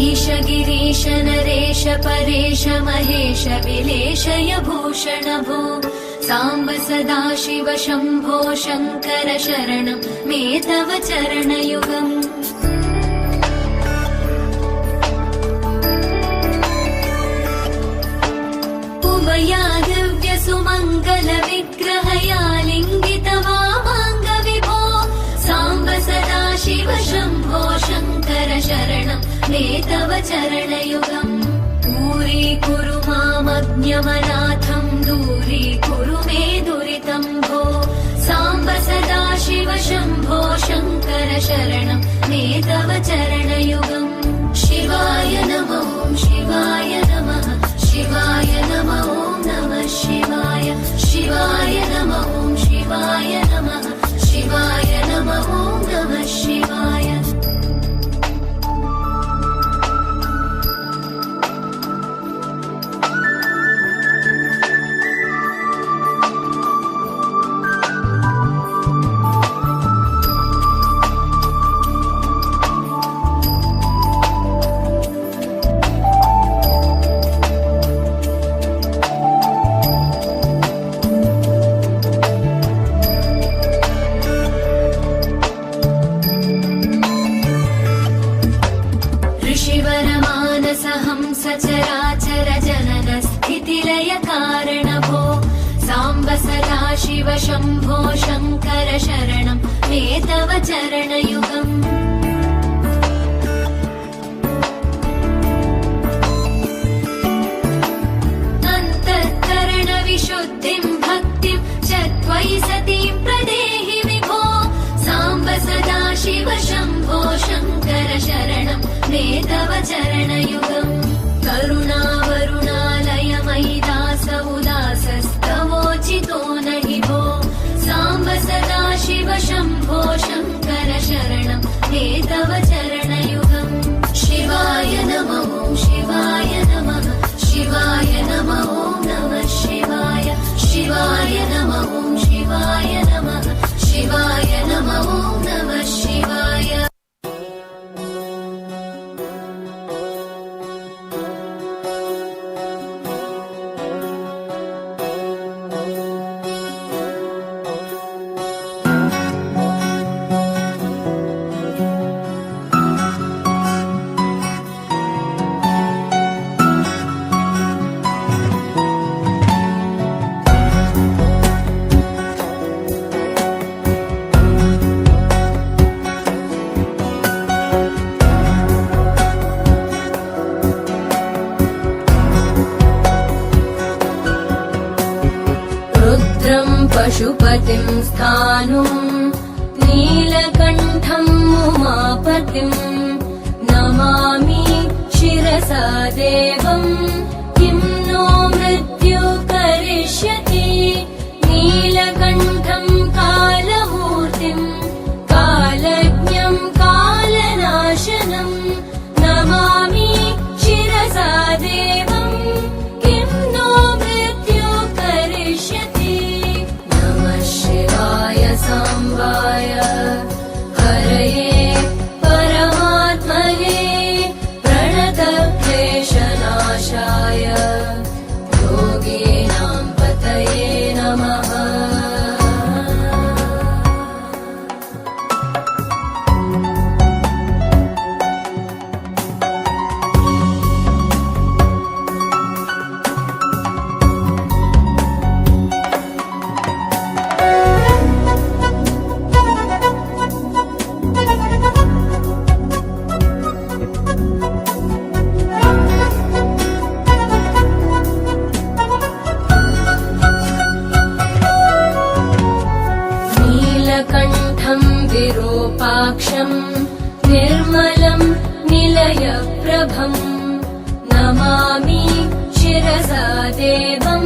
ईश गिरीश नरेश परेश महेश विलेशय भूषण भो साम्ब सदाशिव शम्भो शङ्कर शरणं मे तव चरणयुगम् उमया दिव्य सुमङ्गल विग्रहया लिङ्गित वामाङ्ग विभो साम्ब सदाशिव शम्भो शङ्कर शरणं मे तव चरणयुगम् दूरीकुरु मामज्ञमनाथं दूरीकुरु मे दुरितं भो साम्ब सदाशिव शम्भो शङ्कर शरणं मे तव चरणयुगम् शिवाय नमो शिवाय नमः शिवाय नमो नमः शिवाय शिवाय नमो शिवाय नमः शिवाय नमो नमः शिवाय सचराचर जनन स्थितिलय कारण भो साम्ब सदाशिव शम्भो शङ्कर शरणं मे तव चरणयुगम् अन्तःकरण विशुद्धिं भक्तिं च त्वयि सतीं प्रदेहि विभो साम्ब सदाशिव शम्भो शङ्कर शरणं मे तव चरणयुगम् करुणावरुणालय मयि दास उदासस्तवोचितो नहि भो साम्ब सदाशिव शम्भो शङ्कर शरणं मे तव चरणयुगम् शिवाय नमो शिवाय नमः शिवाय नमो नमः शिवाय शिवाय नमो शिवाय नमः शिवाय नमो नमः शिवाय पशुपतिं स्थाणुं नीलकण्ठं उमापतिं नमामि शिरसा देवं किं नो मृत्यु करिष्यति नीलकण्ठं कालमूर्तिं कालज्ञं कालनाशनं नमामि शिरसा देवं किं नो मृत्यु करिष्यति शिवाय साम्बाय हरये परमात्मने प्रणतक्लेशनाशाय योगीनां पतये नमः विरूपाक्षं निर्मलं निलयप्रभं नमामि शिरसा देवम्